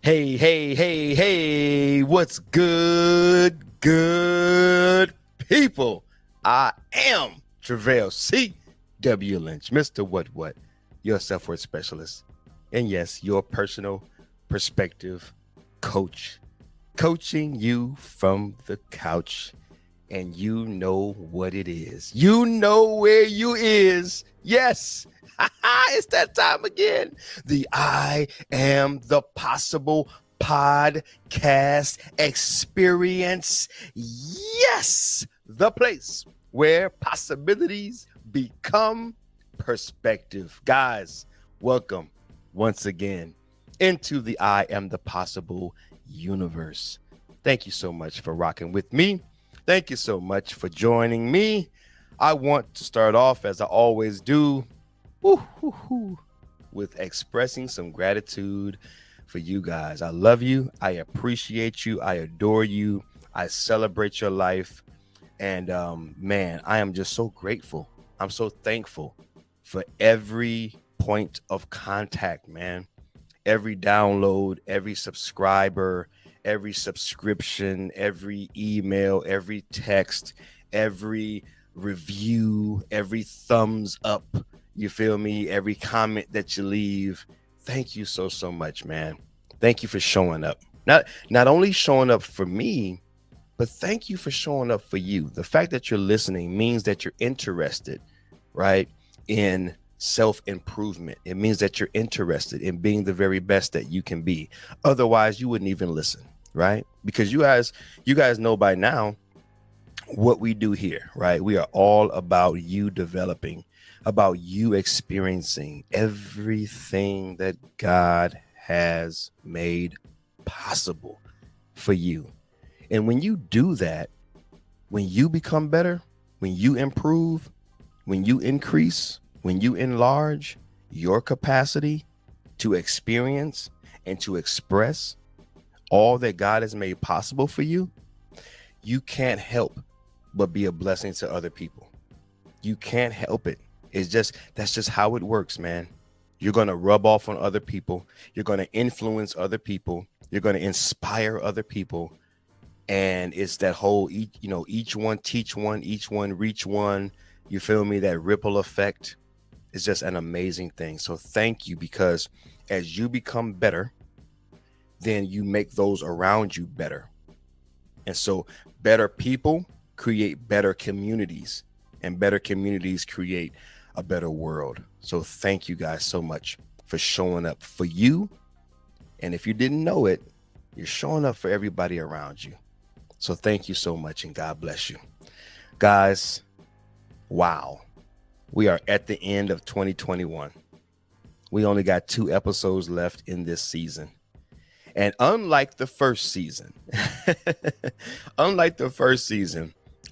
Hey, what's good people? I am Travail C.W. Lynch, Mr. What, your self-worth specialist. And yes, your personal perspective coach, coaching you from the couch. And you know what it is. You know where you is. Yes, it's that time again. The I Am the Possible podcast experience. Yes, the place where possibilities become perspective. Guys, welcome once again into the I Am the Possible universe. Thank you so much for rocking with me. Thank you so much for joining me. I want to start off, as I always do, with expressing some gratitude for you guys. I love you. I appreciate you. I adore you. I celebrate your life. And man, I am just so grateful. I'm so thankful for every point of contact, man. Every download, every subscriber, every subscription, every email, every text, every review, every thumbs up, you feel me? Every comment that you leave. Thank you so much, man. Thank you for showing up. Not only showing up for me, but thank you for showing up for you. The fact that you're listening means that you're interested, right, in self-improvement. It means that you're interested in being the very best that you can be. Otherwise, you wouldn't even listen, right? Because you guys know by now what we do here, right? We are all about you developing, about you experiencing everything that God has made possible for you. And when you do that, when you become better, when you improve, when you increase, when you enlarge your capacity to experience and to express all that God has made possible for you, you can't help but be a blessing to other people. You can't help it. That's just how it works, man. You're going to rub off on other people. You're going to influence other people. You're going to inspire other people. And it's that whole, each one teach one, each one reach one. You feel me? That ripple effect is just an amazing thing. So thank you, because as you become better, then you make those around you better. And so better people create better communities, and better communities create a better world. So thank you guys so much for showing up for you. And if you didn't know it, you're showing up for everybody around you. So thank you so much, and God bless you. Guys, wow. We are at the end of 2021. We only got 2 episodes left in this season. And unlike the first season,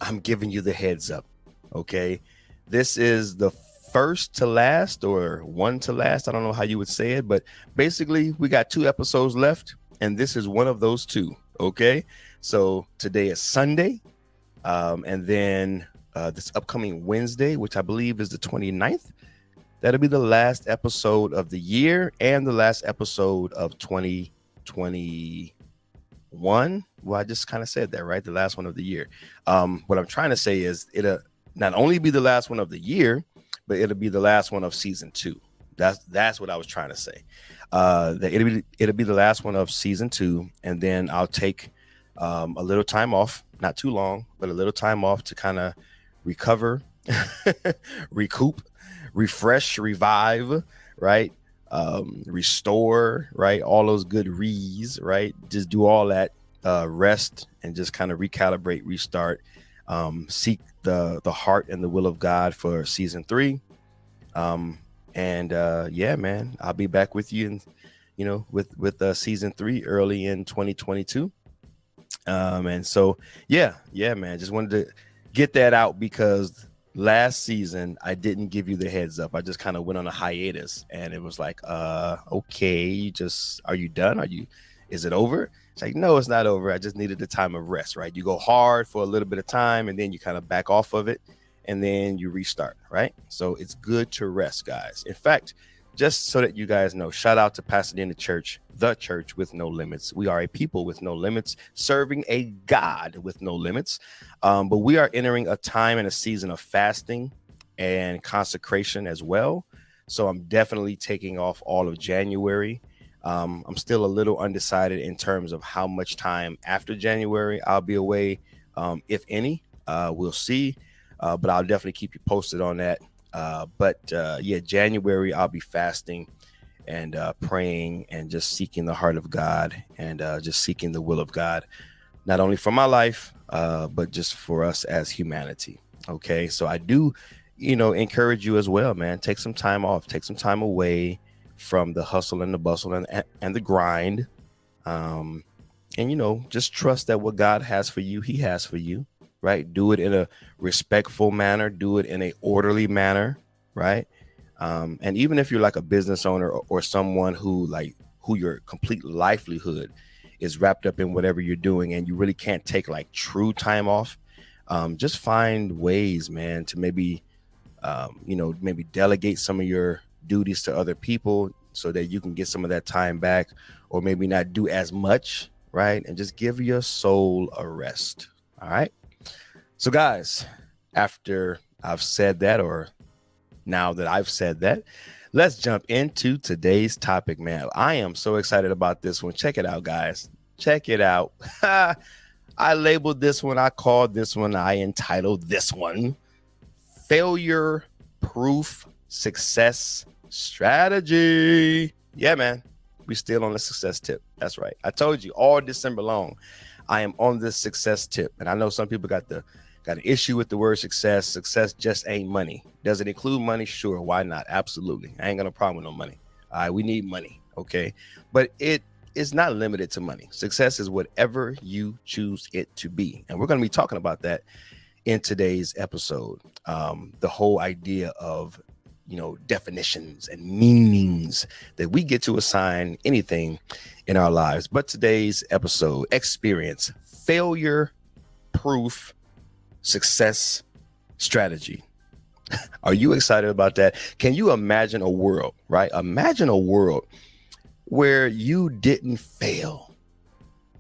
I'm giving you the heads up, okay? This is the first to last, or one to last. I don't know how you would say it, but basically we got 2 episodes left, and this is one of those 2, okay? So today is Sunday, and then this upcoming Wednesday, which I believe is the 29th, that'll be the last episode of the year and the last episode of 2021. Well, I just kind of said that, right? The last one of the year. What I'm trying to say is it'll not only be the last one of the year, but it'll be the last one of season 2. That's what I was trying to say. That it'll be the last one of season 2, and then I'll take a little time off, not too long, but a little time off to kind of recover, recoup, refresh, revive, right? Restore, right? All those good re's, right? Just do all that, rest, and just kind of recalibrate, restart, seek the heart and the will of God for season 3. Yeah, man, I'll be back with you, with season 3 early in 2022. And so, yeah, man, just wanted to get that out, because last season I didn't give you the heads up. I just kind of went on a hiatus, and it was like, okay, are you done? Is it over? It's like, no, it's not over. I just needed the time of rest, right? You go hard for a little bit of time, and then you kind of back off of it, and then you restart, right? So it's good to rest, guys. In fact, just so that you guys know, shout out to Pasadena Church, the church with no limits. We are a people with no limits, serving a God with no limits. But we are entering a time and a season of fasting and consecration as well. So I'm definitely taking off all of January. I'm still a little undecided in terms of how much time after January I'll be away, if any. We'll see, but I'll definitely keep you posted on that. But yeah, January I'll be fasting and praying and just seeking the heart of God and just seeking the will of God, not only for my life, but just for us as humanity. Okay, so I do, encourage you as well, man. Take some time off, take some time away from the hustle and the bustle and the grind. And just trust that what God has for you, he has for you, right? Do it in a respectful manner, do it in a orderly manner, right? And even if you're like a business owner or someone who your complete livelihood is wrapped up in whatever you're doing and you really can't take like true time off, just find ways, man, to maybe delegate some of your duties to other people so that you can get some of that time back, or maybe not do as much, right? And just give your soul a rest. All right. So guys, after I've said that, or now that I've said that, let's jump into today's topic, man. I am so excited about this one. Check it out, guys. Check it out. I labeled this one, I called this one, I entitled this one Failure Proof Success Strategy. Yeah, man. We still on the success tip. That's right. I told you all December long, I am on this success tip. And I know some people got an issue with the word success. Success just ain't money. Does it include money? Sure. Why not? Absolutely. I ain't got no problem with no money. All right. We need money. Okay. But it is not limited to money. Success is whatever you choose it to be. And we're going to be talking about that in today's episode. The whole idea of, definitions and meanings that we get to assign anything in our lives. But today's episode, experience failure proof success strategy. Are you excited about that? Can you imagine a world, right? Imagine a world where you didn't fail.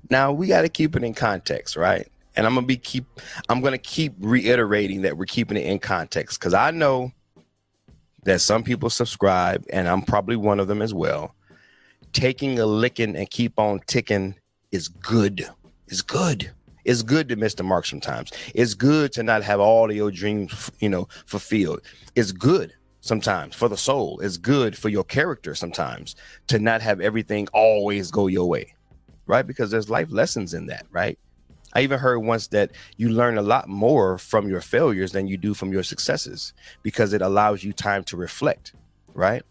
Now we got to keep it in context, right? And I'm going to keep reiterating that we're keeping it in context, because I know that some people subscribe, and I'm probably one of them as well. Taking a licking and keep on ticking is good. It's good. It's good to miss the mark sometimes. It's good to not have all of your dreams, fulfilled. It's good sometimes for the soul. It's good for your character sometimes to not have everything always go your way, right? Because there's life lessons in that, right? I even heard once that you learn a lot more from your failures than you do from your successes, because it allows you time to reflect, right?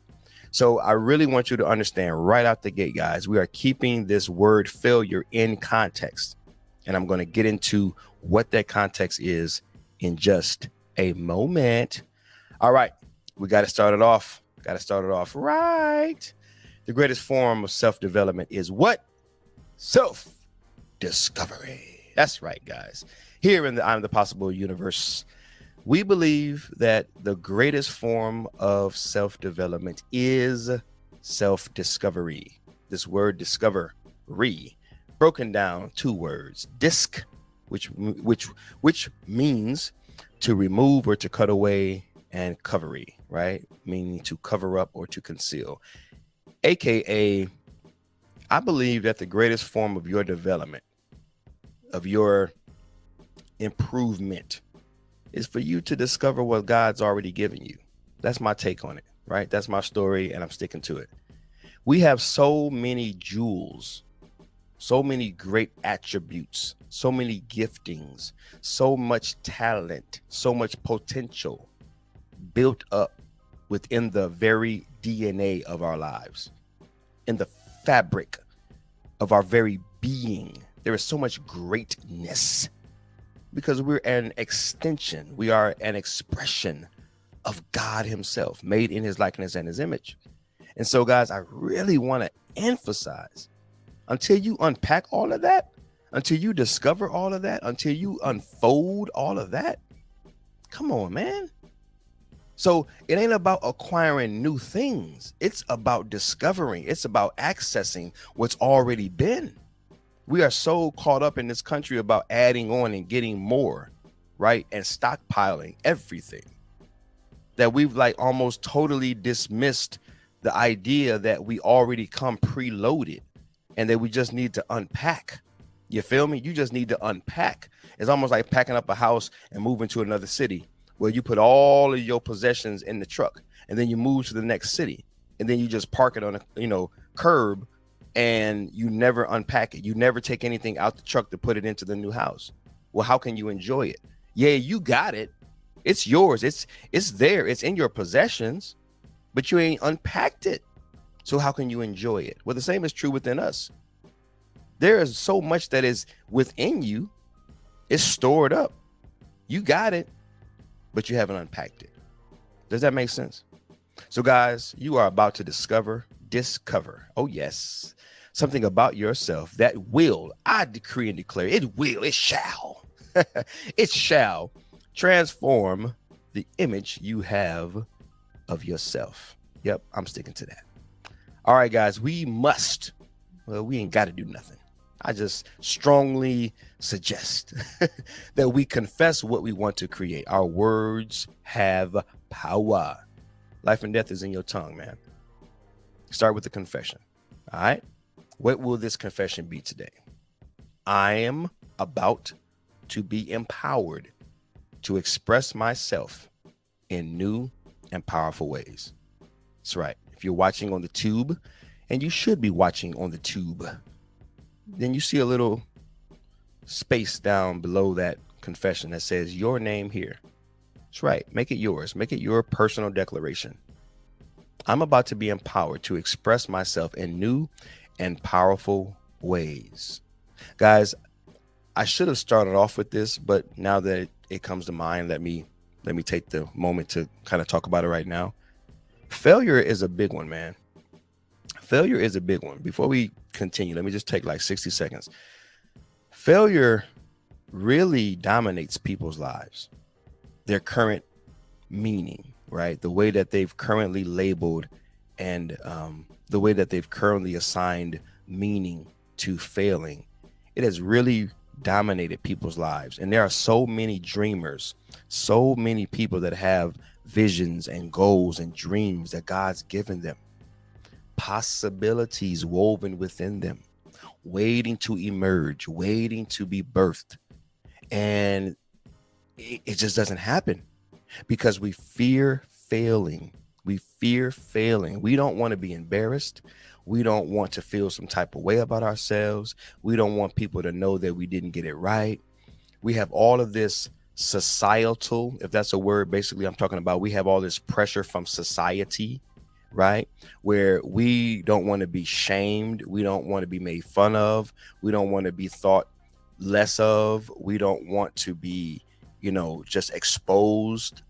So I really want you to understand right out the gate, guys, we are keeping this word failure in context. And I'm going to get into what that context is in just a moment. All right, we got to start it off. Right. The greatest form of self-development is what? Self-discovery. That's right, guys. Here in the iAMthepossible universe, we believe that the greatest form of self-development is self-discovery. This word discovery, broken down two words: disc, which means to remove or to cut away, and covery, right? Meaning to cover up or to conceal. AKA, I believe that the greatest form of your development, of your improvement, is for you to discover what God's already given you. That's my take on it, right? That's my story, and I'm sticking to it. We have so many jewels, so many great attributes, so many giftings, so much talent, so much potential built up within the very DNA of our lives, in the fabric of our very being. There is so much greatness because we're an extension. We are an expression of God himself, made in his likeness and his image. And so, guys, I really want to emphasize, until you unpack all of that, until you discover all of that, until you unfold all of that, come on, man. So it ain't about acquiring new things. It's about discovering. It's about accessing what's already been. We are so caught up in this country about adding on and getting more, right? And stockpiling everything that we've like almost totally dismissed the idea that we already come preloaded and that we just need to unpack. You feel me? You just need to unpack. It's almost like packing up a house and moving to another city where you put all of your possessions in the truck and then you move to the next city and then you just park it on a curb and you never unpack it. You never take anything out the truck to put it into the new house. Well, how can you enjoy it? Yeah, you got it. It's yours. It's there. It's in your possessions, but you ain't unpacked it. So how can you enjoy it? Well, the same is true within us. There is so much that is within you. It's stored up. You got it, but you haven't unpacked it. Does that make sense? So guys, you are about to discover, oh yes, something about yourself that will, I decree and declare, it shall, it shall transform the image you have of yourself. Yep, I'm sticking to that. All right, guys, we ain't got to do nothing. I just strongly suggest that we confess what we want to create. Our words have power. Life and death is in your tongue, man. Start with the confession. All right. What will this confession be today? I am about to be empowered to express myself in new and powerful ways. That's right. If you're watching on the tube, and you should be watching on the tube, then you see a little space down below that confession that says your name here. That's right. Make it yours. Make it your personal declaration. I'm about to be empowered to express myself in new and powerful ways. Guys, I should have started off with this, but now that it comes to mind, let me take the moment to kind of talk about it right now. Failure is a big one, man. Failure is a big one. Before we continue, let me just take like 60 seconds. Failure really dominates people's lives, their current meaning, right? The way that they've currently labeled and the way that they've currently assigned meaning to failing. It has really dominated people's lives. And there are so many dreamers, so many people that have visions and goals and dreams that God's given them, possibilities woven within them, waiting to emerge, waiting to be birthed. And it just doesn't happen because we fear failing. We fear failing. We don't want to be embarrassed. We don't want to feel some type of way about ourselves. We don't want people to know that we didn't get it right. We have all of this societal, if that's a word, basically I'm talking about, we have all this pressure from society, right? Where we don't want to be shamed. We don't want to be made fun of. We don't want to be thought less of. We don't want to be, just exposed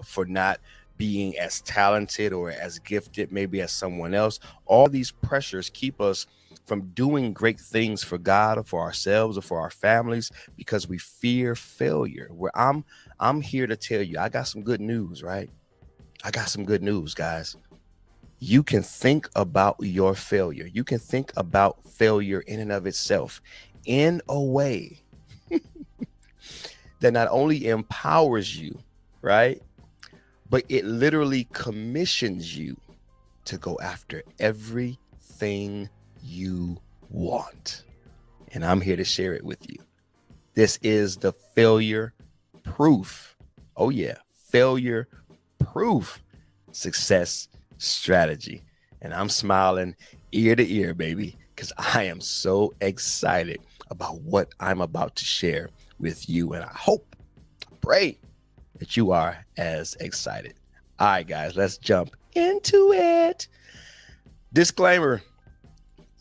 for not being as talented or as gifted maybe as someone else. All these pressures keep us from doing great things for God or for ourselves or for our families because we fear failure. Where I'm here to tell you, I got some good news, right? I got some good news, guys. You can think about your failure. You can think about failure in and of itself in a way that not only empowers you, right? But it literally commissions you to go after everything you want. And I'm here to share it with you. This is the failure proof. Oh yeah, failure proof success strategy. And I'm smiling ear to ear, baby, because I am so excited about what I'm about to share with you. And I pray that you are as excited. All right, guys, let's jump into it. Disclaimer.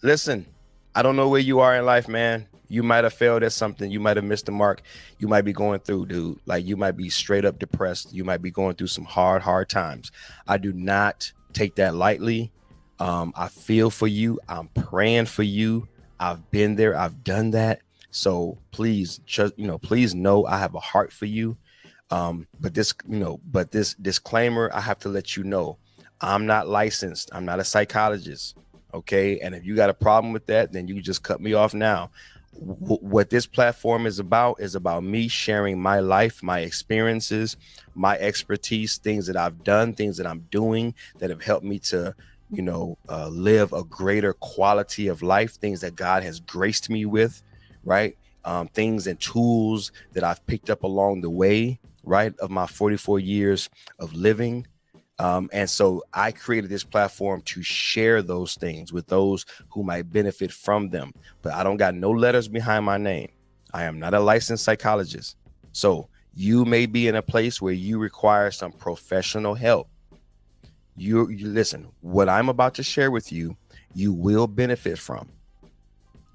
Listen, I don't know where you are in life, man. You might have failed at something. You might have missed the mark. You might be going through, dude. Like you might be straight up depressed. You might be going through some hard times. I do not take that lightly. I feel for you. I'm praying for you. I've been there. I've done that. So please, please know I have a heart for you. But this disclaimer, I have to let you know, I'm not licensed. I'm not a psychologist. Okay. And if you got a problem with that, then you just cut me off now. What this platform is about me sharing my life, my experiences, my expertise, things that I've done, things that I'm doing that have helped me to, live a greater quality of life, things that God has graced me with, right? Things and tools that I've picked up along the way, right, of my 44 years of living. And so I created this platform to share those things with those who might benefit from them. But I don't got no letters behind my name. I am not a licensed psychologist. So you may be in a place where you require some professional help. You listen, what I'm about to share with you, you will benefit from.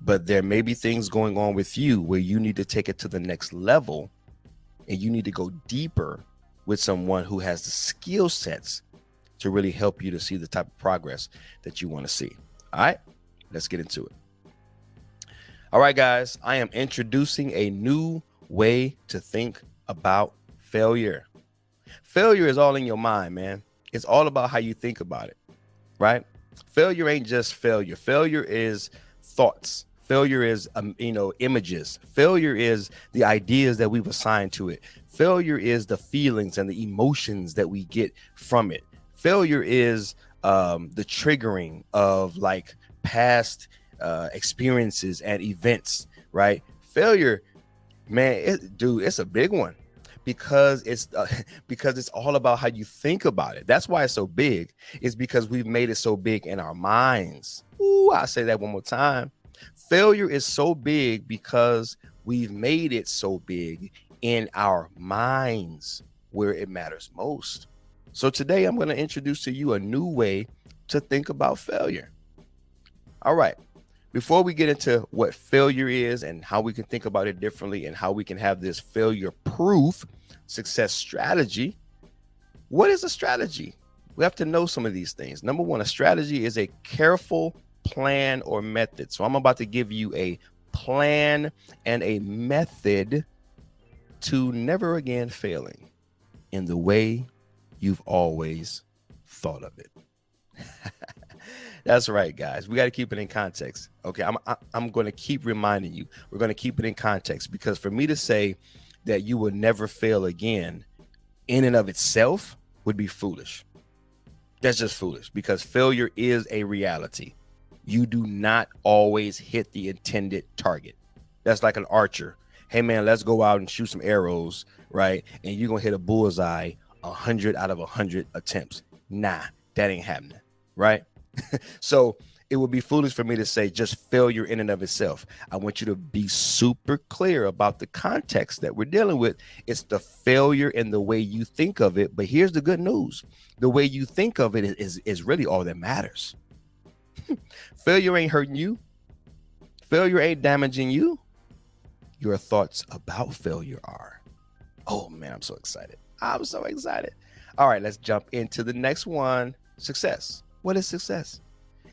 But there may be things going on with you where you need to take it to the next level, and you need to go deeper with someone who has the skill sets to really help you to see the type of progress that you want to see. All right, let's get into it. All right, guys, I am introducing a new way to think about failure. Failure is all in your mind, man. It's all about how you think about it, right? Failure ain't just failure. Failure is thoughts. Failure is, images. Failure is the ideas that we've assigned to it. Failure is the feelings and the emotions that we get from it. Failure is the triggering of like past experiences and events, right? Failure, man, it's a big one because it's all about how you think about it. That's why it's so big. It's because we've made it so big in our minds. Ooh, I'll say that one more time. Failure is so big because we've made it so big in our minds where it matters most. So today I'm going to introduce to you a new way to think about failure. All right. Before we get into what failure is and how we can think about it differently and how we can have this failure-proof success strategy, what is a strategy? We have to know some of these things. Number one, a strategy is a careful plan or method. So I'm about to give you a plan and a method to never again failing in the way you've always thought of it. That's right, guys. We got to keep it in context. Okay, I'm going to keep reminding you. We're going to keep it in context because for me to say that you will never fail again in and of itself would be foolish. That's just foolish because failure is a reality. You do not always hit the intended target. That's like an archer. Hey, man, let's go out and shoot some arrows, right? And you're going to hit a bullseye 100 out of 100 attempts. Nah, that ain't happening, right? So it would be foolish for me to say just failure in and of itself. I want you to be super clear about the context that we're dealing with. It's the failure in the way you think of it. But here's the good news. The way you think of it is really all that matters. Failure ain't hurting you. Failure ain't damaging you. Your thoughts about failure are. Oh, man, I'm so excited. I'm so excited. All right, let's jump into the next one. Success. What is success?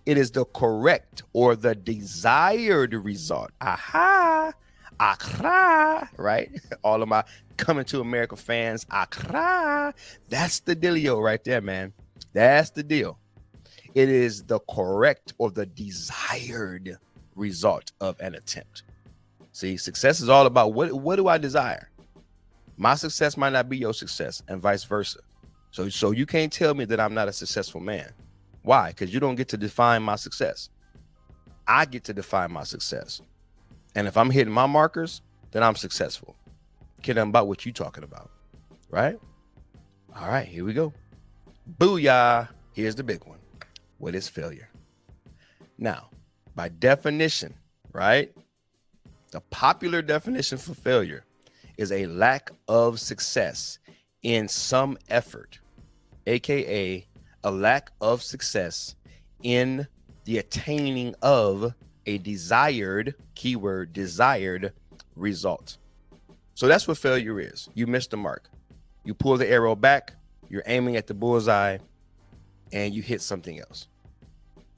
It is the correct or the desired result. Aha. Accra, right? All of my Coming to America fans, Accra. That's the dealio right there, man. That's the deal. It is the correct or the desired result of an attempt. See, success is all about what do I desire? My success might not be your success and vice versa. So you can't tell me that I'm not a successful man. Why? Because you don't get to define my success. I get to define my success. And if I'm hitting my markers, then I'm successful. Kidding about what you're talking about, right? All right, here we go. Booyah. Here's the big one. What is failure? Now, by definition, right? The popular definition for failure is a lack of success in some effort, aka a lack of success in the attaining of a desired, keyword desired, result. So that's what failure is. You missed the mark. You pull the arrow back, you're aiming at the bullseye, and you hit something else.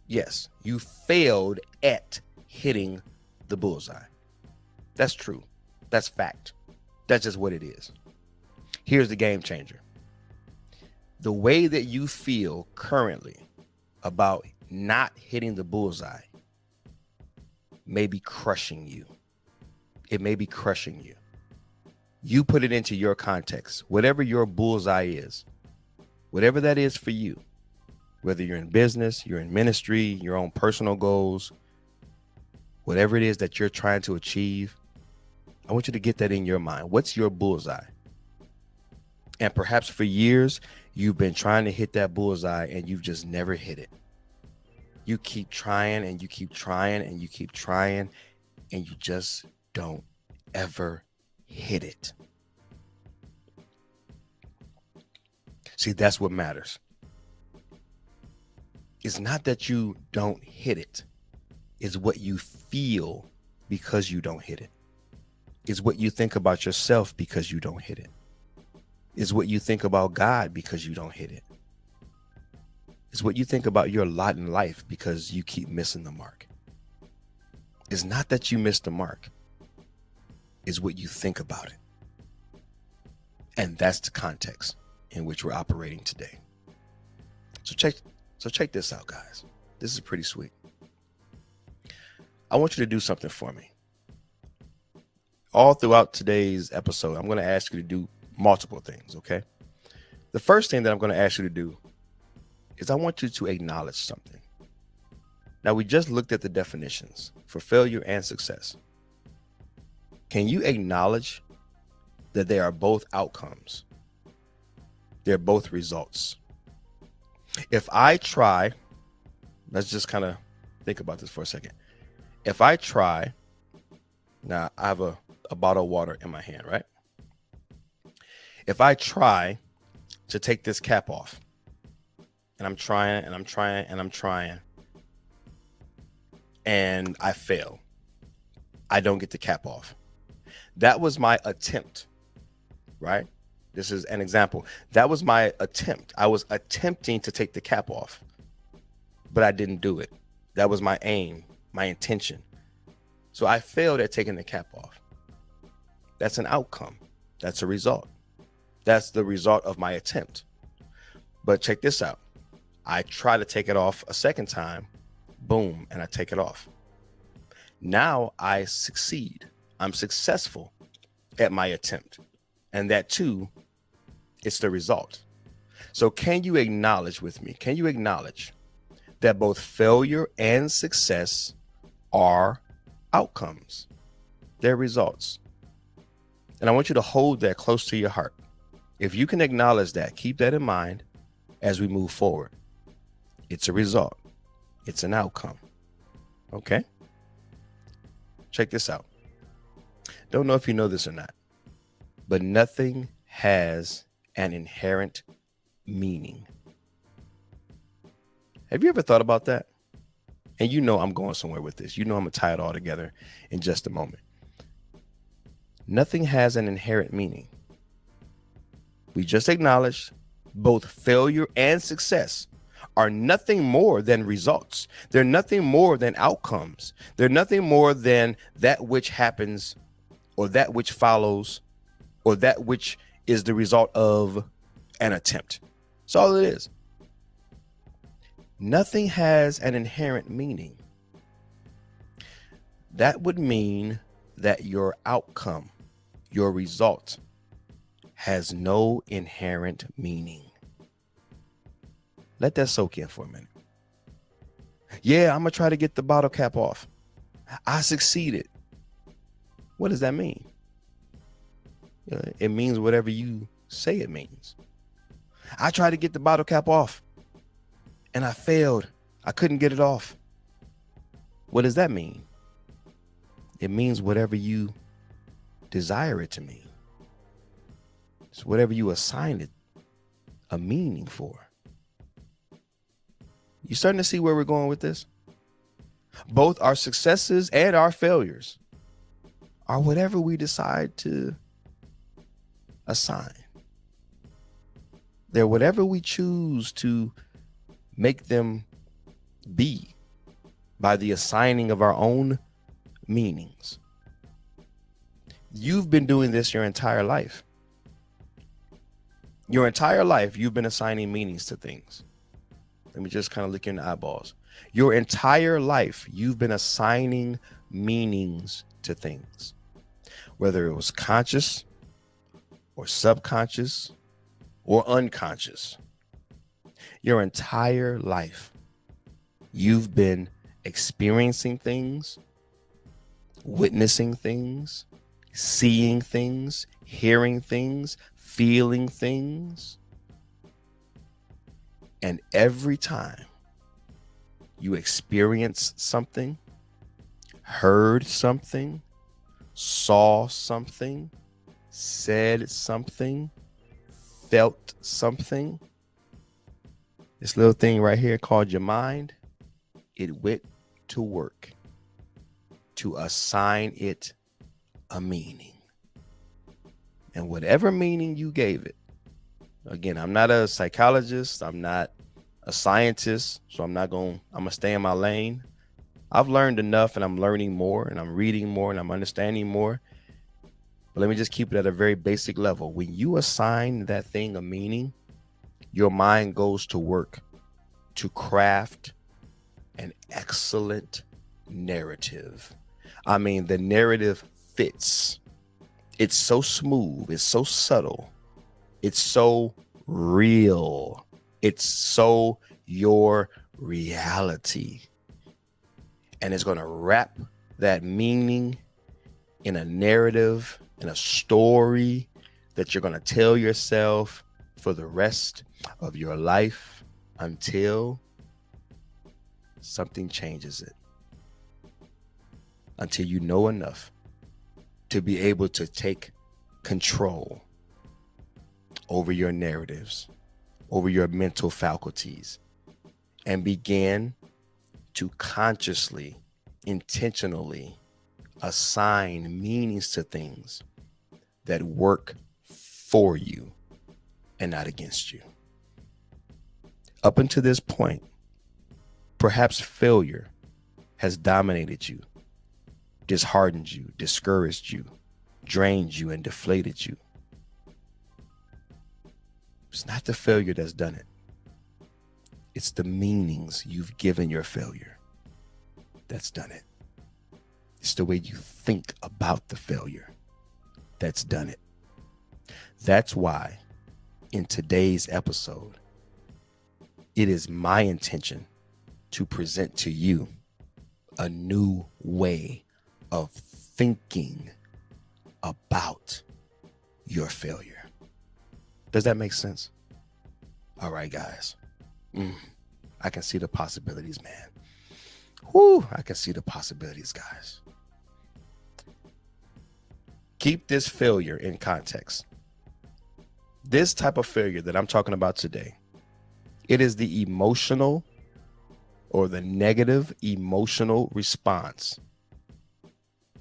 Yes, you failed at hitting the bullseye. That's true. That's fact. That's just what it is. Here's the game changer. The way that you feel currently about not hitting the bullseye may be crushing you. It may be crushing you. You put it into your context. Whatever your bullseye is, whatever that is for you, whether you're in business, you're in ministry, your own personal goals, whatever it is that you're trying to achieve, I want you to get that in your mind. What's your bullseye? And perhaps for years, you've been trying to hit that bullseye and you've just never hit it. You keep trying and you keep trying and you keep trying and you just don't ever hit it. See, that's what matters. It's not that you don't hit it. It's what you feel because you don't hit it. It's what you think about yourself because you don't hit it. It's what you think about God because you don't hit it. It's what you think about your lot in life because you keep missing the mark. It's not that you missed the mark. It's what you think about it. And that's the context in which we're operating today. So check this out, guys. This is pretty sweet. I want you to do something for me. All throughout today's episode, I'm going to ask you to do multiple things, okay? The first thing that I'm going to ask you to do is I want you to acknowledge something. Now, we just looked at the definitions for failure and success. Can you acknowledge that they are both outcomes? They're both results. If I try, let's just kind of think about this for a second. If I try, now I have a bottle of water in my hand, right? If I try to take this cap off, and I'm trying and I'm trying and I'm trying, and I fail, I don't get the cap off. That was my attempt, right? This is an example. That was my attempt. I was attempting to take the cap off, but I didn't do it. That was my aim, my intention. So I failed at taking the cap off. That's an outcome. That's a result. That's the result of my attempt. But check this out. I try to take it off a second time, boom, and I take it off. Now I succeed. I'm successful at my attempt. And that too, it's the result. So can you acknowledge with me? Can you acknowledge that both failure and success are outcomes? They're results. And I want you to hold that close to your heart. If you can acknowledge that, keep that in mind as we move forward. It's a result. It's an outcome. Okay? Check this out. Don't know if you know this or not, but nothing has an inherent meaning. Have you ever thought about that? And you know I'm going somewhere with this. You know I'm going to tie it all together in just a moment. Nothing has an inherent meaning. We just acknowledged both failure and success are nothing more than results. They're nothing more than outcomes. They're nothing more than that which happens or that which follows or that which is the result of an attempt. That's all it is. Nothing has an inherent meaning. That would mean that your outcome, your result, has no inherent meaning. Let that soak in for a minute. Yeah, I'm going to try to get the bottle cap off. I succeeded. What does that mean? It means whatever you say it means. I tried to get the bottle cap off and I failed. I couldn't get it off. What does that mean? It means whatever you desire it to mean. It's whatever you assign it a meaning for. You starting to see where we're going with this? Both our successes and our failures are whatever we decide to assign. They're whatever we choose to make them be by the assigning of our own meanings. You've been doing this your entire life. Your entire life, you've been assigning meanings to things. Let me just kind of look in the eyeballs. Your entire life, you've been assigning meanings to things, whether it was conscious or subconscious or unconscious. Your entire life, you've been experiencing things, witnessing things, seeing things, hearing things, feeling things. And every time you experience something, heard something, saw something, said something, felt something, this little thing right here called your mind, it went to work to assign it a meaning. And whatever meaning you gave it, again, I'm not a psychologist, I'm not a scientist, so I'm gonna stay in my lane. I've learned enough, and I'm learning more, and I'm reading more, and I'm understanding more. But let me just keep it at a very basic level. When you assign that thing a meaning, your mind goes to work to craft an excellent narrative. I mean, the narrative fits. It's so smooth, it's so subtle, it's so real, it's so your reality. And it's going to wrap that meaning in a narrative, in a story that you're going to tell yourself for the rest of your life until something changes it. Until you know enough to be able to take control over your narratives, over your mental faculties, and begin to consciously, intentionally assign meanings to things that work for you and not against you. Up until this point, perhaps failure has dominated you, disheartened you, discouraged you, drained you, and deflated you. It's not the failure that's done it. It's the meanings you've given your failure that's done it. It's the way you think about the failure that's done it. That's why in today's episode, it is my intention to present to you a new way of thinking about your failure. Does that make sense? All right, guys. I can see the possibilities, man. Whoo, I can see the possibilities, guys. Keep this failure in context. This type of failure that I'm talking about today, it is the emotional or the negative emotional response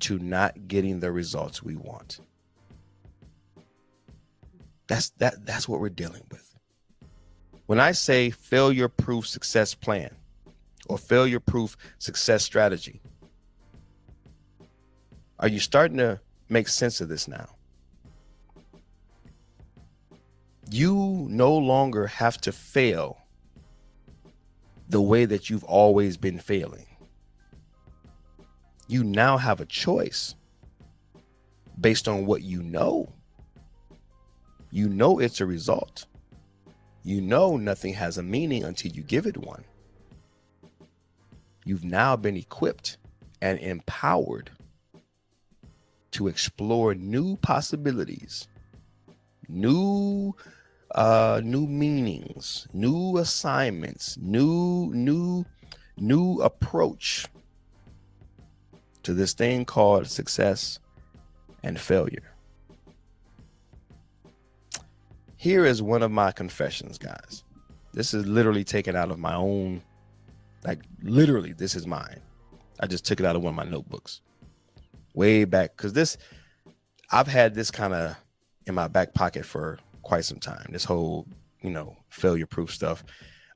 to not getting the results we want. That's what we're dealing with. When I say failure-proof success plan or failure-proof success strategy, are you starting to make sense of this now? You no longer have to fail the way that you've always been failing. You now have a choice based on what you know. You know it's a result. You know nothing has a meaning until you give it one. You've now been equipped and empowered to explore new possibilities, new meanings, new assignments, new approach to this thing called success and failure. Here is one of my confessions, guys. This is literally taken out of my own, literally, this is mine. I just took it out of one of my notebooks way back, because I've had this kind of in my back pocket for quite some time. This whole, failure proof stuff.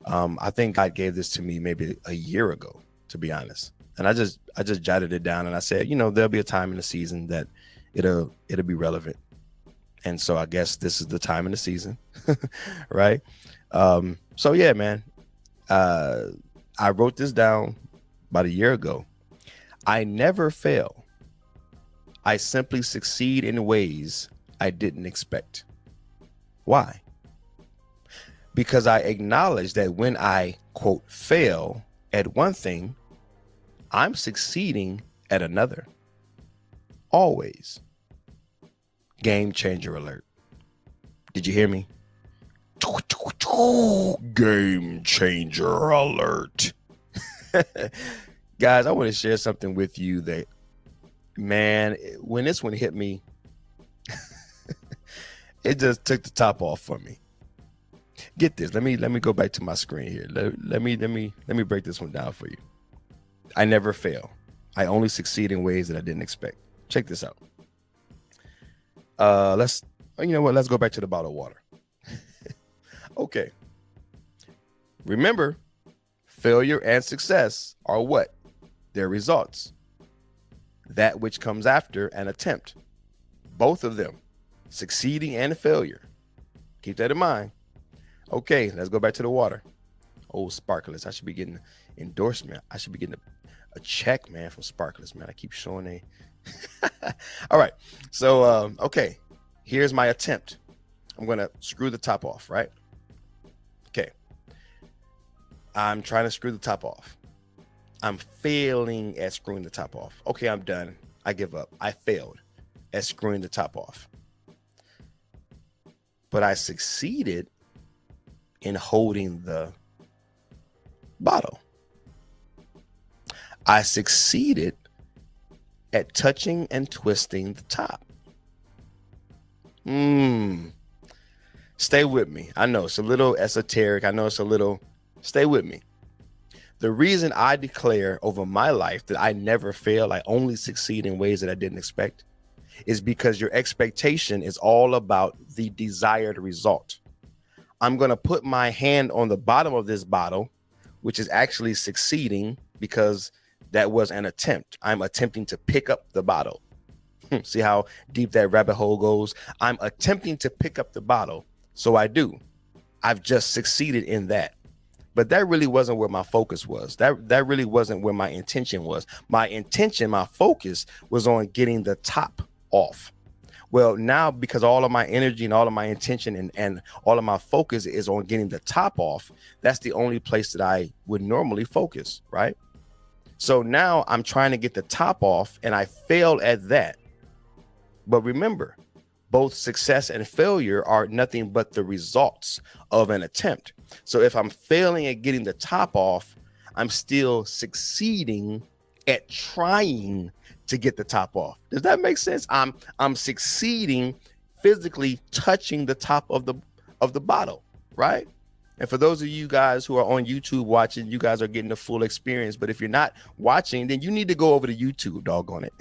I think God gave this to me maybe a year ago, to be honest. And I just jotted it down, and I said, there'll be a time in the season that it'll be relevant. And so I guess this is the time in the season, right? So yeah, man, I wrote this down about a year ago. I never fail. I simply succeed in ways I didn't expect. Why? Because I acknowledge that when I, quote, fail at one thing, I'm succeeding at another. Always. Game changer alert. Did you hear me? Game changer alert. Guys, I want to share something with you that, man, when this one hit me, it just took the top off for me. Get this. Let me go back to my screen here. Let me break this one down for you. I never fail. I only succeed in ways that I didn't expect. Check this out. Let's go back to the bottle of water. Okay. Remember, failure and success are what? They're results. That which comes after an attempt. Both of them, succeeding and failure. Keep that in mind. Okay, let's go back to the water. Oh, Sparklers. I should be getting endorsement. I should be getting a check, man, from Sparklers, man. I keep showing all right. So, okay, here's my attempt. I'm going to screw the top off, right? Okay. I'm trying to screw the top off. I'm failing at screwing the top off. Okay, I'm done. I give up. I failed at screwing the top off. But I succeeded in holding the bottle. I succeeded at touching and twisting the top. Stay with me. I know it's a little esoteric. I know it's a little, stay with me. The reason I declare over my life that I never fail, I only succeed in ways that I didn't expect, is because your expectation is all about the desired result. I'm going to put my hand on the bottom of this bottle, which is actually succeeding because that was an attempt. I'm attempting to pick up the bottle. See how deep that rabbit hole goes? I'm attempting to pick up the bottle. So I do. I've just succeeded in that. But that really wasn't where my focus was. That really wasn't where my intention was. My intention, my focus was on getting the top off. Well, now because all of my energy and all of my intention and all of my focus is on getting the top off, that's the only place that I would normally focus, right? So now I'm trying to get the top off and I failed at that. But remember, both success and failure are nothing but the results of an attempt. So if I'm failing at getting the top off, I'm still succeeding at trying to get the top off. Does that make sense? I'm succeeding physically touching the top of the bottle, right? And for those of you guys who are on YouTube watching, you guys are getting the full experience. But if you're not watching, then you need to go over to YouTube, doggone it.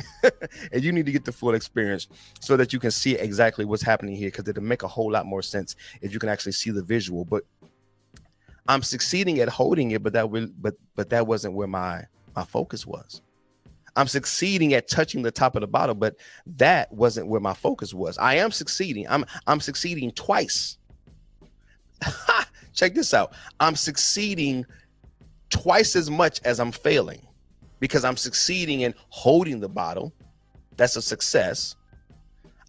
And you need to get the full experience so that you can see exactly what's happening here, because it'll make a whole lot more sense if you can actually see the visual. But I'm succeeding at holding it, but that wasn't where my focus was. I'm succeeding at touching the top of the bottle, but that wasn't where my focus was. I am succeeding. I'm succeeding twice. Check this out. I'm succeeding twice as much as I'm failing, because I'm succeeding in holding the bottle. That's a success.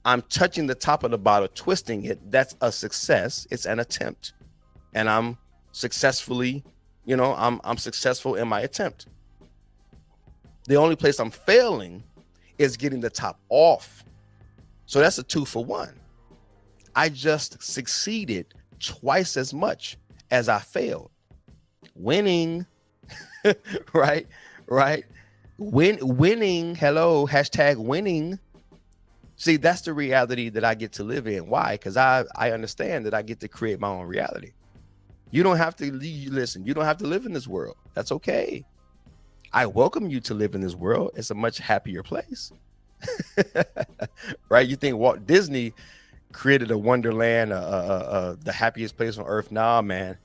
I'm touching the top of the bottle, twisting it. That's a success. It's an attempt. And I'm successfully, I'm successful in my attempt. The only place I'm failing is getting the top off. So that's a 2-for-1. I just succeeded twice as much as I failed. Winning, right? Winning. Hello, #winning. See, that's the reality that I get to live in. Why? Because I understand that I get to create my own reality. You don't have to listen. You don't have to live in this world. That's okay. I welcome you to live in this world. It's a much happier place, right? You think Walt Disney created a wonderland, the happiest place on earth? Nah, man.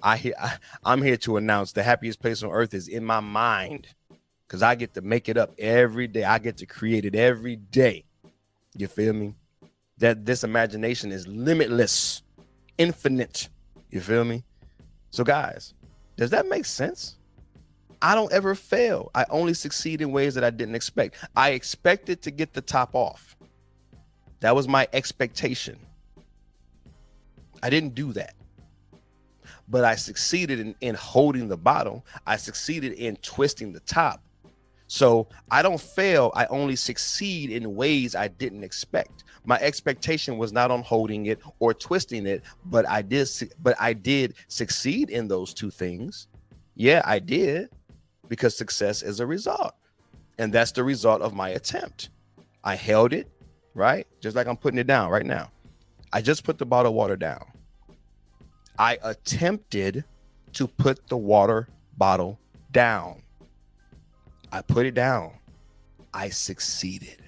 I'm here to announce the happiest place on earth is in my mind, because I get to make it up every day. I get to create it every day. You feel me? that this imagination is limitless, infinite. You feel me? So guys, does that make sense? I don't ever fail. I only succeed in ways that I didn't expect. I expected to get the top off. That was my expectation. I didn't do that. But I succeeded in holding the bottom. I succeeded in twisting the top. So I don't fail. I only succeed in ways I didn't expect. My expectation was not on holding it or twisting it, but I did succeed in those two things. Yeah, I did, because success is a result. And that's the result of my attempt. I held it, right? Just like I'm putting it down right now. I just put the bottle of water down. I attempted to put the water bottle down. I put it down. I succeeded.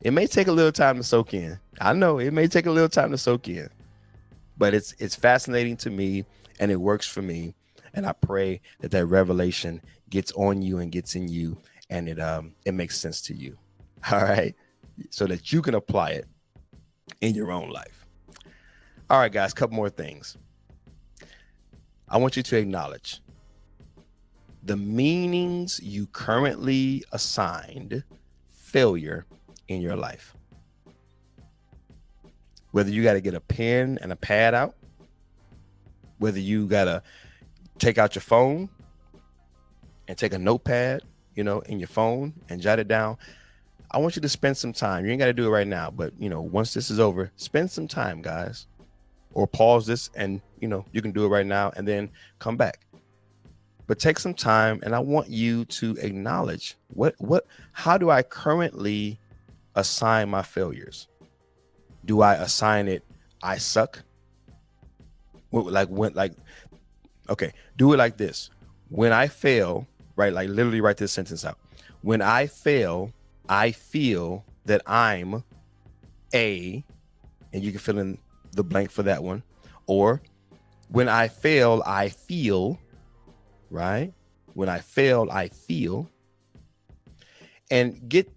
It may take a little time to soak in. I know it may take a little time to soak in, but it's fascinating to me, and it works for me. And I pray that that revelation gets on you and gets in you, and it makes sense to you. All right, so that you can apply it in your own life. All right, guys, couple more things. I want you to acknowledge the meanings you currently assigned failure in your life. Whether you got to get a pen and a pad out, whether you got to take out your phone and take a notepad, in your phone and jot it down. I want you to spend some time. You ain't got to do it right now, but once this is over, spend some time, guys, or pause this and, you can do it right now and then come back. But take some time, and I want you to acknowledge how do I currently assign my failures? Do I assign it, I suck? Okay, do it like this. When I fail, right? Like literally write this sentence out. When I fail, I feel that I'm a, and you can fill in the blank for that one. Or when I fail, I feel, right? When I fail, I feel. And get,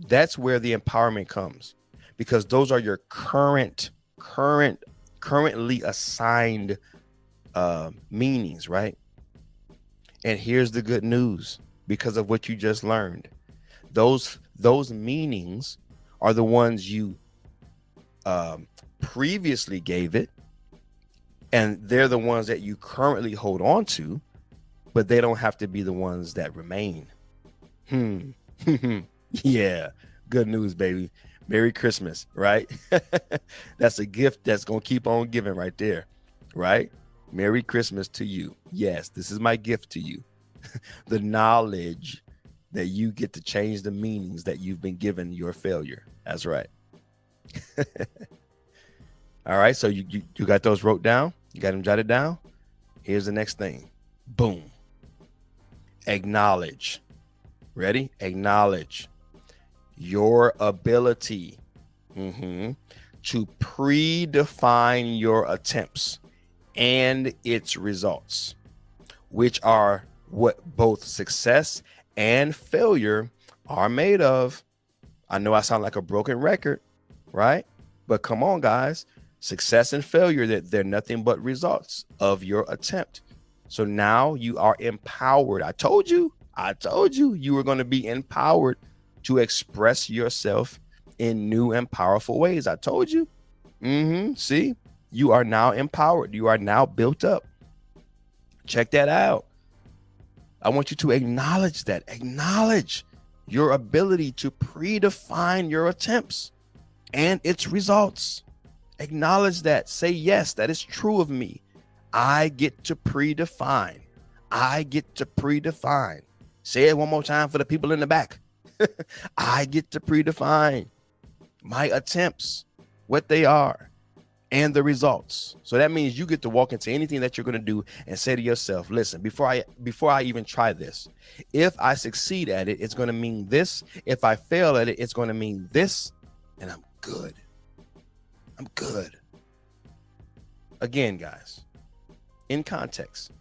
that's where the empowerment comes, because those are your currently assigned meanings, right? And here's the good news, because of what you just learned. Those meanings are the ones you previously gave it, and they're the ones that you currently hold on to, but they don't have to be the ones that remain. Yeah, good news, baby. Merry Christmas, right? That's a gift that's gonna keep on giving right there, right? Merry Christmas to you. Yes, this is my gift to you. The knowledge that you get to change the meanings that you've been given your failure. That's right. All right, so you got those wrote down? You got them jotted down? Here's the next thing. Boom. Acknowledge. Ready? Acknowledge your ability to predefine your attempts and its results, which are what both success and failure are made of. I know I sound like a broken record, right? But come on, guys. Success and failure, they're nothing but results of your attempt. So now you are empowered. I told you you were going to be empowered to express yourself in new and powerful ways. I told you. See, you are now empowered. You are now built up. Check that out. I want you to acknowledge that. Acknowledge your ability to predefine your attempts and its results. Acknowledge that. Say, yes, that is true of me. I get to predefine. I get to predefine. Say it one more time for the people in the back. I get to predefine my attempts, what they are, and the results. So that means you get to walk into anything that you're going to do and say to yourself, listen, before I even try this, if I succeed at it, it's going to mean this. If I fail at it, it's going to mean this, and I'm good. I'm good. Again, guys, in context,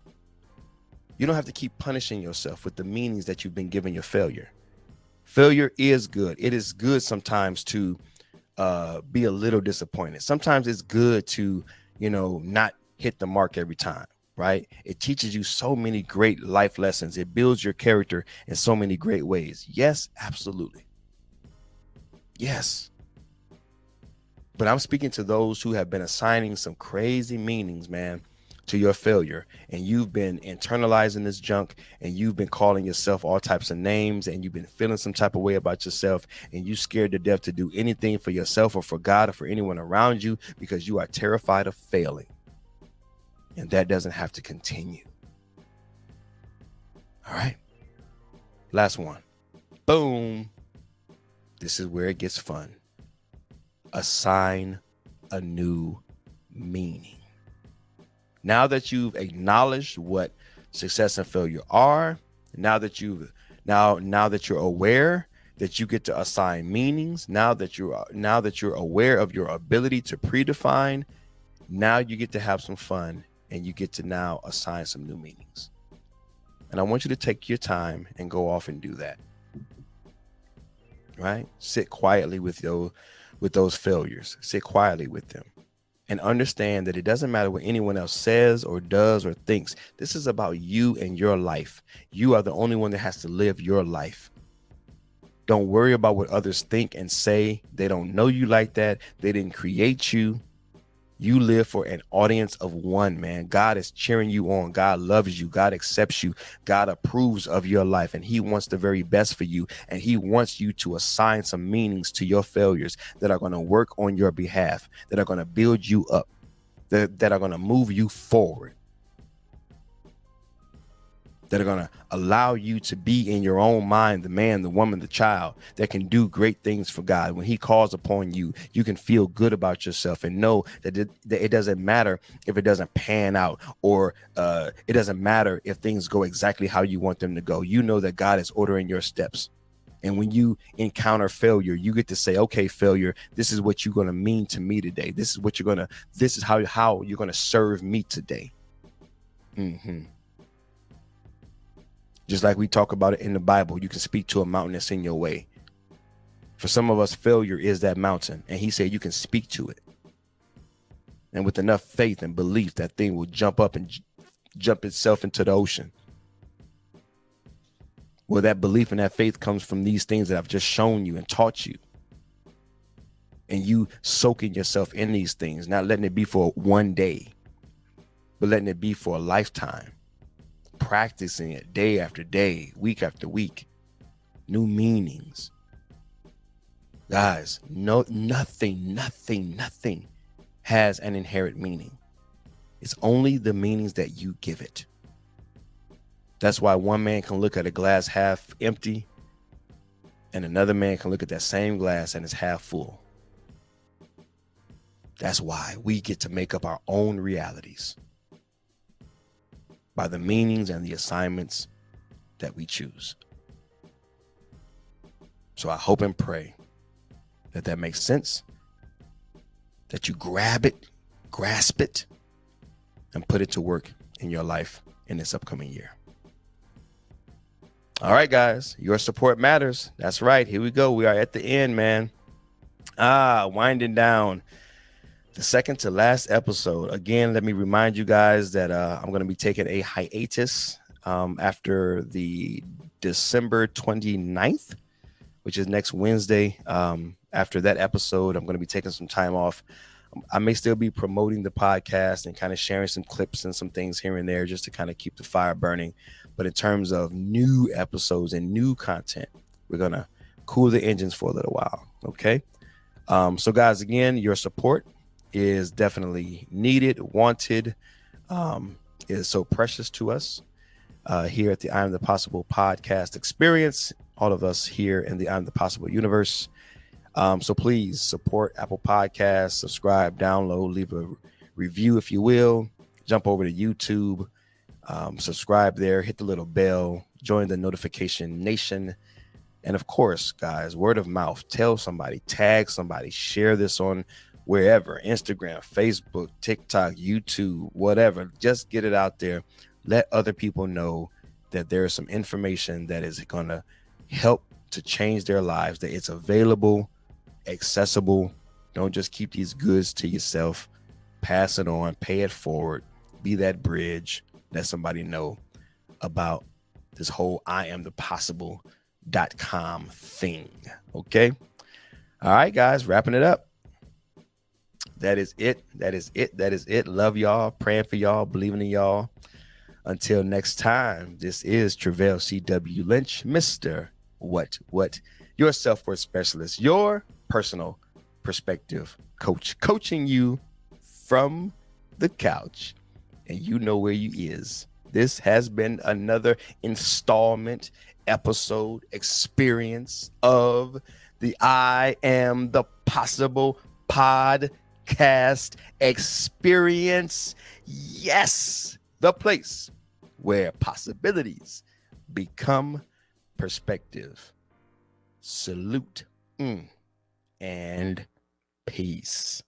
you don't have to keep punishing yourself with the meanings that you've been given your failure. Failure is good. It is good sometimes to be a little disappointed. Sometimes it's good to, not hit the mark every time, right? It teaches you so many great life lessons. It builds your character in so many great ways. Yes, absolutely. Yes. But I'm speaking to those who have been assigning some crazy meanings, man, to your failure. And you've been internalizing this junk, and you've been calling yourself all types of names, and you've been feeling some type of way about yourself, and you scared to death to do anything for yourself or for God or for anyone around you because you are terrified of failing. And that doesn't have to continue. All right. Last one. Boom. This is where it gets fun. Assign a new meaning. Now that you've acknowledged what success and failure are, now that you're aware that you get to assign meanings, now that you're aware of your ability to predefine, now you get to have some fun and you get to now assign some new meanings. And I want you to take your time and go off and do that. Right? Sit quietly with those failures. Sit quietly with them. And understand that it doesn't matter what anyone else says or does or thinks. This is about you and your life. You are the only one that has to live your life. Don't worry about what others think and say. They don't know you like that. They didn't create you. You live for an audience of one, man. God is cheering you on. God loves you. God accepts you. God approves of your life, and he wants the very best for you. And he wants you to assign some meanings to your failures that are going to work on your behalf, that are going to build you up, that are going to move you forward, that are going to allow you to be in your own mind, the man, the woman, the child that can do great things for God. When he calls upon you, you can feel good about yourself and know that it doesn't matter if it doesn't pan out, or it doesn't matter if things go exactly how you want them to go. You know that God is ordering your steps. And when you encounter failure, you get to say, okay, failure, this is what you're going to mean to me today. This is how you're going to serve me today. Just like we talk about it in the Bible, you can speak to a mountain that's in your way. For some of us, failure is that mountain. And he said you can speak to it. And with enough faith and belief, that thing will jump up and jump itself into the ocean. Well, that belief and that faith comes from these things that I've just shown you and taught you. And you soaking yourself in these things, not letting it be for one day, but letting it be for a lifetime. Practicing it day after day, week after week. New meanings. Guys, nothing has an inherent meaning. It's only the meanings that you give it. That's why one man can look at a glass half empty, and another man can look at that same glass and it's half full. That's why we get to make up our own realities by the meanings and the assignments that we choose. So I hope and pray that makes sense, that you grab it, grasp it, and put it to work in your life in this upcoming year. All right, guys, your support matters. That's right. Here we go. We are at the end, man. Winding down the second to last episode. Again, let me remind you guys that I'm going to be taking a hiatus after the December 29th, which is next Wednesday. After that episode, I'm going to be taking some time off. I may still be promoting the podcast and kind of sharing some clips and some things here and there just to kind of keep the fire burning. But in terms of new episodes and new content, we're going to cool the engines for a little while. Okay. So guys, again, your support is definitely needed, wanted, is so precious to us here at the iAMthepossible podcast experience, all of us here in the iAMthepossible universe. So please support Apple Podcasts, subscribe, download, leave a review if you will, jump over to YouTube, subscribe there, hit the little bell, join the notification nation. And of course, guys, word of mouth, tell somebody, tag somebody, share this on wherever, Instagram, Facebook, TikTok, YouTube, whatever. Just get it out there. Let other people know that there is some information that is going to help to change their lives, that it's available, accessible. Don't just keep these goods to yourself. Pass it on, pay it forward, be that bridge, let somebody know about this whole iamthepossible.com thing. Okay. All right, guys, wrapping it up. That is it. That is it. That is it. Love y'all. Praying for y'all. Believing in y'all. Until next time, this is Travell C.W. Lynch, Mr. What? Your self-worth specialist, your personal perspective coach, coaching you from the couch. And you know where you is. This has been another installment, episode, experience of the I Am the Possible podcast experience. Yes, the place where possibilities become perspective. Salute and peace.